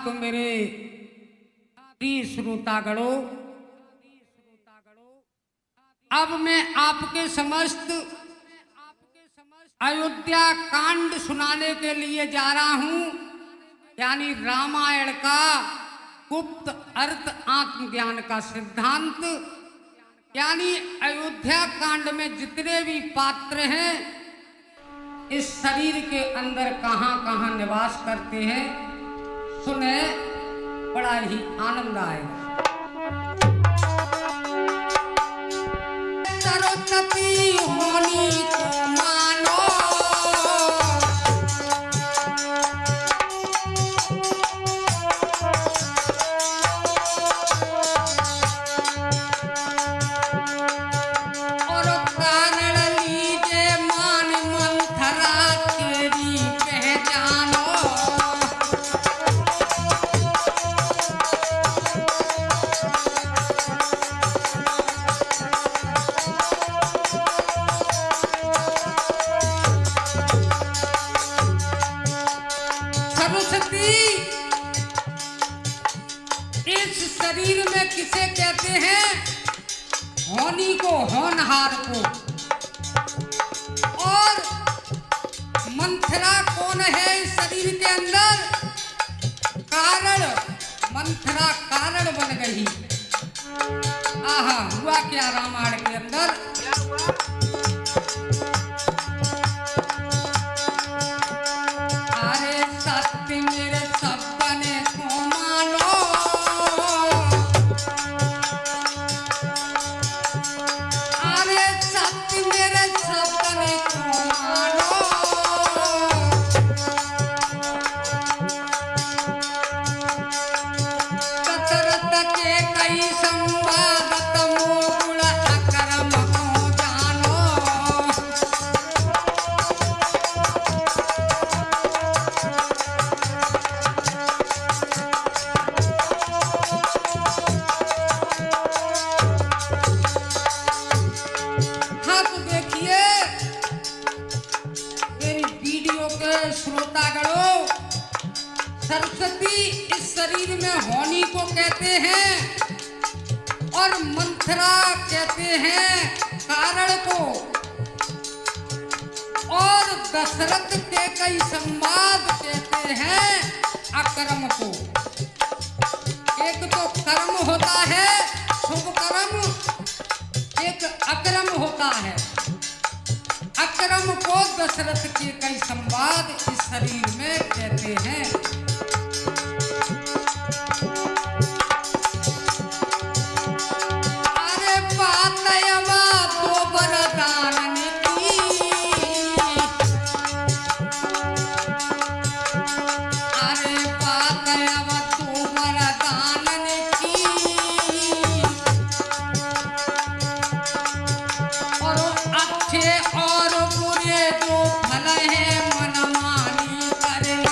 को मेरे प्रिय श्रोतागणों, अब मैं आपके समस्त अयोध्या कांड सुनाने के लिए जा रहा हूं, यानी रामायण का गुप्त अर्थ आत्मज्ञान का सिद्धांत। यानी अयोध्या कांड में जितने भी पात्र हैं इस शरीर के अंदर कहां कहां निवास करते हैं, सुने बड़ा ही आनंद आएगा। सरस्वती होनी तो मानो, और कारण लीजे मान मंथरा तेरी पहचानो। इस शरीर में किसे कहते हैं? होनी को, होनहार को। और मंथरा कौन है इस शरीर के अंदर? कारण। मंथरा कारण बन गई। आहा, हुआ क्या रामायण के अंदर? अरे सत्य मेरे सपने को मानो, अरे सत्य मेरे सपने को मानो। दशरथ के कई संवाद तमोगुण अकर्म को जानो। हाँ तो देखिए मेरी वीडियो के श्रोतागणों, सरस्वती इस शरीर में होनी को कहते हैं और मंथरा कहते हैं कारण को, और दशरथ के कई संवाद कहते हैं अकर्म को। एक तो कर्म होता है शुभ कर्म, एक अकर्म होता है। अकर्म को दशरथ के कई संवाद इस शरीर में कहते हैं। अरे बात तो वरदान की, अरे बात तो वरदान की, और अच्छे और बुरे जो फल है मनमानी करनी।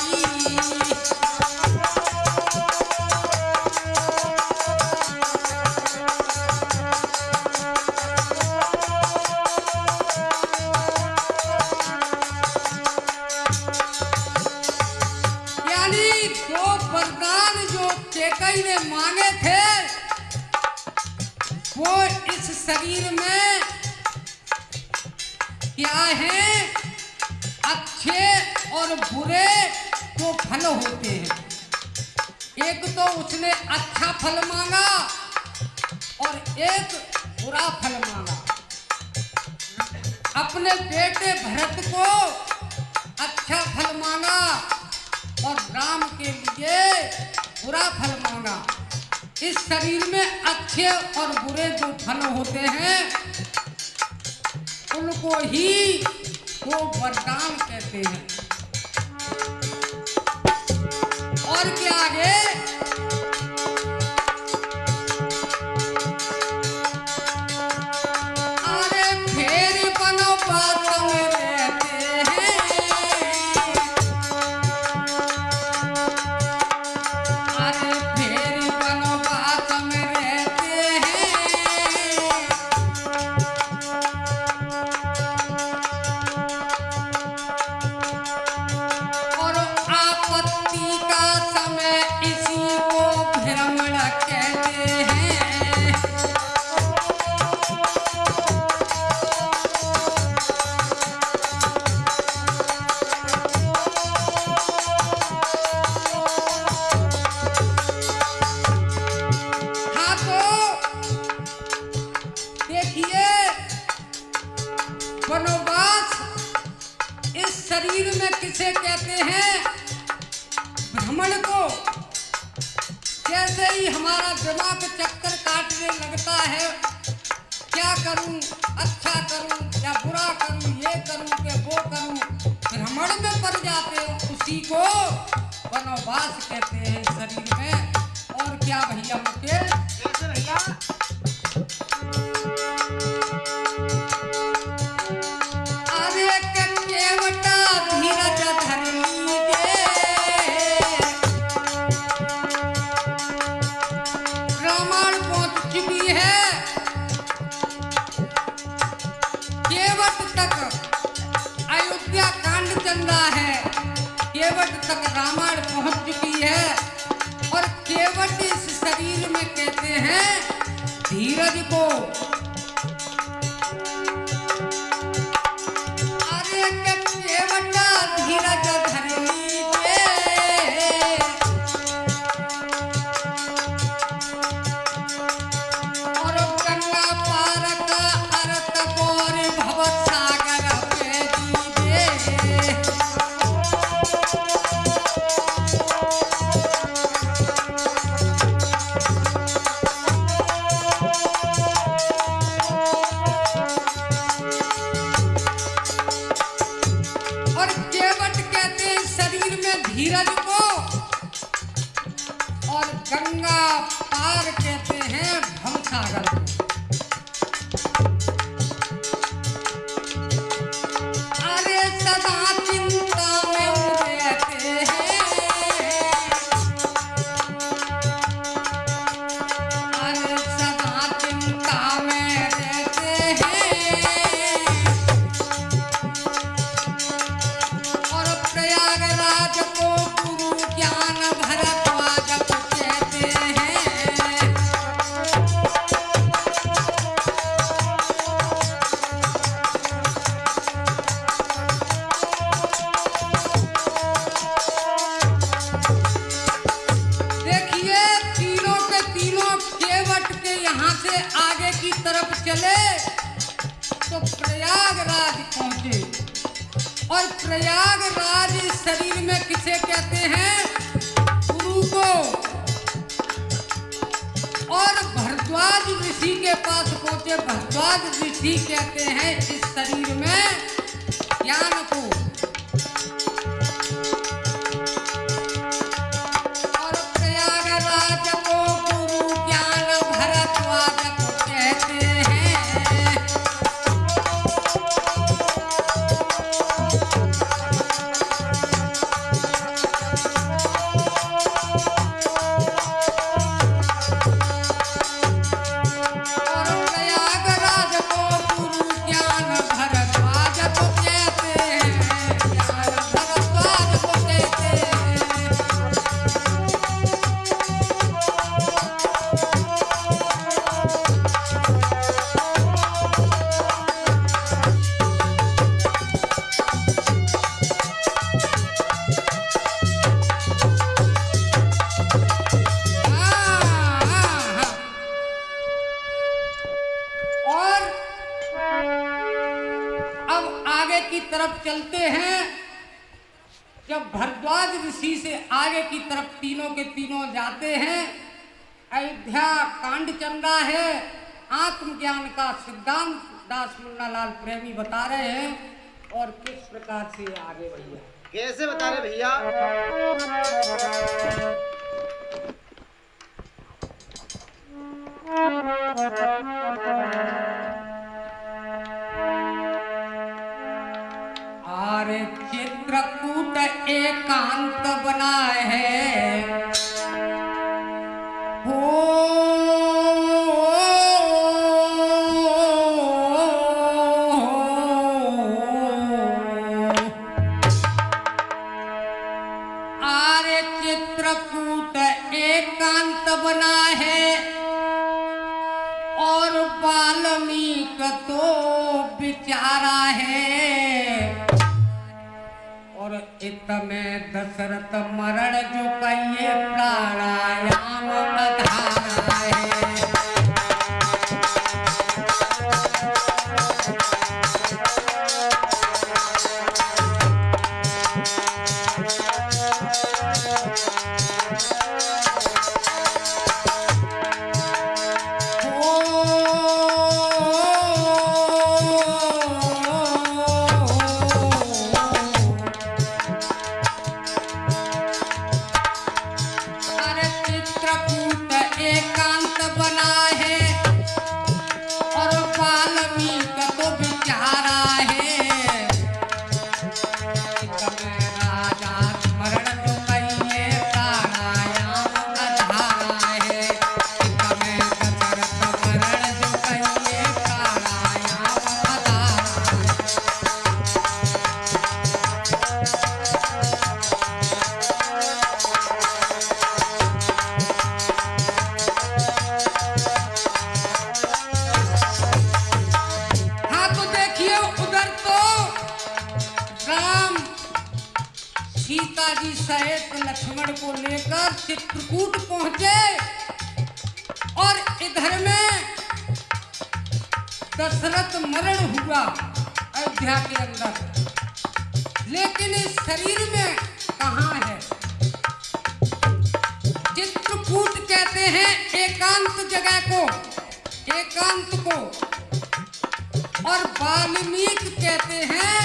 यानी दो वरदान जो केकई ने मांगे थे वो इस शरीर में क्या है? अच्छे और बुरे दो फल होते हैं। एक तो उसने अच्छा फल मांगा और एक बुरा फल मांगा। अपने बेटे भरत को अच्छा फल मांगा और राम के लिए बुरा फल मांगा। इस शरीर में अच्छे और बुरे जो फल होते हैं उनको ही वो वरदान कहते हैं। और क्या आगे? अरे फेर बनो बात में रहते हैं, अरे फेर बनो बात में रहते हैं। में कहते हैं भ्रमण को, जैसे ही हमारा दिमाग चक्कर काटने लगता है, क्या करूं, अच्छा करूं या बुरा करूं, ये करूं कि वो करूं, भ्रमण में पड़ जाते हो, उसी को वनवास कहते हैं शरीर में। और क्या भैया मुकेश? कैसे भैया? अरे के केवटा धीरज धर लीजे, रामायण पहुंच चुकी है, केवट तक अयोध्या कांड चल रहा है, केवट तक रामायण पहुंच चुकी है। और केवट इस शरीर में कहते हैं धीरज को। अरे के केवटा धीरज धर लीजे, और गंगा पार का अर्थ गौर भव सागर पे दीजिए। और केवट कहते हैं शरीर में धीरज को, और गंगा पार कहते हैं भवसागर को। अरे सदा चिंता में रहते हैं, अरे सदा चिंता में रहते हैं, और प्रयागराज को गुरु ज्ञान भरद्वाज को कहते हैं। देखिए तीनों के तीनों केवट के यहाँ से आगे की तरफ चले तो प्रयागराज पहुंचे, और प्रयागराज शरीर में किसे कहते हैं? गुरु को। और भरद्वाज ऋषि के पास पहुंचे, भरद्वाज ऋषि कहते हैं इस शरीर में ज्ञान को। और प्रयागराज को गुरु ज्ञान भरद्वाज को कहते हैं। और प्रयागराज को गुरु ज्ञान भरद्वाज को कहते हैं, ज्ञान भरद्वाज को कहते हैं। हाँ। और अब आगे की तरफ चलते हैं। जब भरद्वाज ऋषि से आगे की तरफ तीनों के तीनों जाते हैं, अयोध्या कांड चल रहा है, आत्मज्ञान का सिद्धांत दास मुन्ना लाल प्रेमी बता रहे हैं। और किस प्रकार से आगे भैया? कैसे बता रहे भैया? आरे चित्रकूट एकांत बना है, हो आरे चित्रकूट एकांत बना है, और वाल्मीकि तो बिचारा है। और इत में दशरथ मरण जो कहिए प्राणायाम अधारा है। एकांत बना है और वाल्मीकि तो बिचारा है राजा स्मरण जो कहिए प्राणायाम अधारा है दशरथ स्मरण जो कहिए प्राणायाम अधारा है। हाँ तो देखिए उधर तो राम सीता जी सहित लक्ष्मण को लेकर चित्रकूट पहुंचे और इधर में दशरथ मरण हुआ अयोध्या के अंदर, लेकिन इस शरीर में कहाँ है? चित्रकूट कहते हैं एकांत जगह को, एकांत को, और वाल्मीकि कहते हैं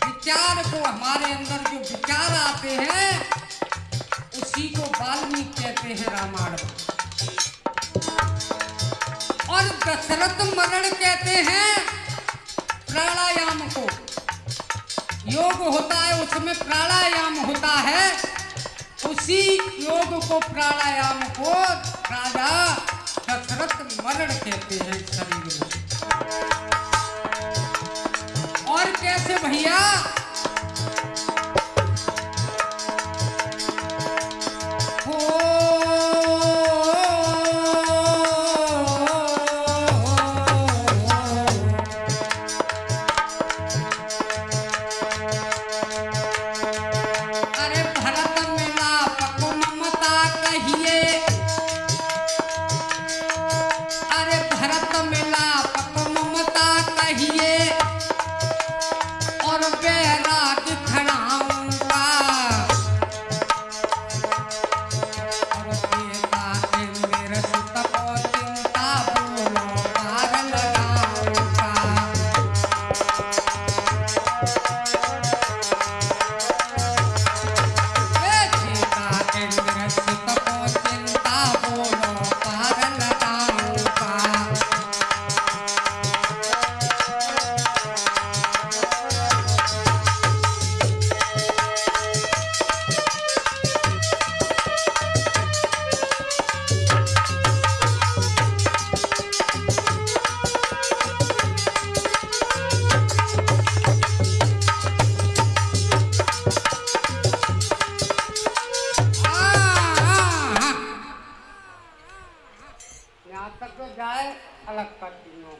विचार को। हमारे अंदर जो विचार आते हैं उसी को वाल्मीकि कहते हैं रामायण में। और दशरथ मरण कहते हैं प्राणायाम को। योग होता है उसमें प्राणायाम होता है, उसी योग को प्राणायाम को राजा दशरथ मरण कहते हैं शरीर में। और कैसे भैया? अरे भरत मिला पको ममता कहिए, अरे भरत मिला पको ममता कहिए और बैराग खड़ाऊंगा और बेटा इंद्र सुत को चिंता बोलो पार लगाऊंगा। सीता इंद्र सुत को चिंता बोलो पार लगाऊंगा। यहाँ तक तो जाए अलग कर दियो,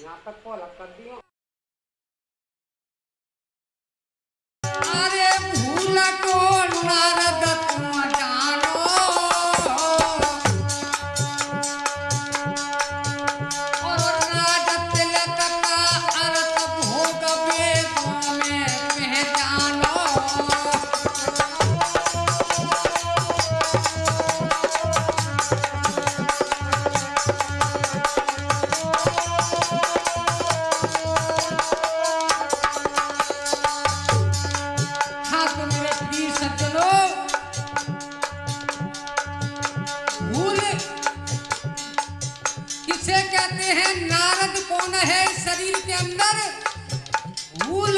यहाँ तक को अलग कर दियो। अरे भूल को नारद तुम जानो और राज तिलक का अर्थ भोग वेदों में पहचानो। हाँ तो मेरे प्रिय सज्जनों, भूल किसे कहते हैं? नारद कौन है इस शरीर के अंदर? भूल,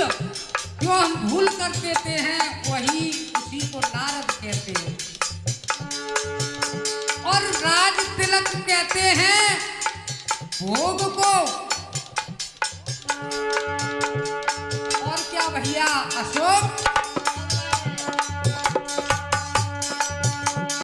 जो हम भूल कर देते हैं वही उसी को नारद कहते हैं। और राज तिलक कहते हैं भोग को। और क्या भैया अशोक?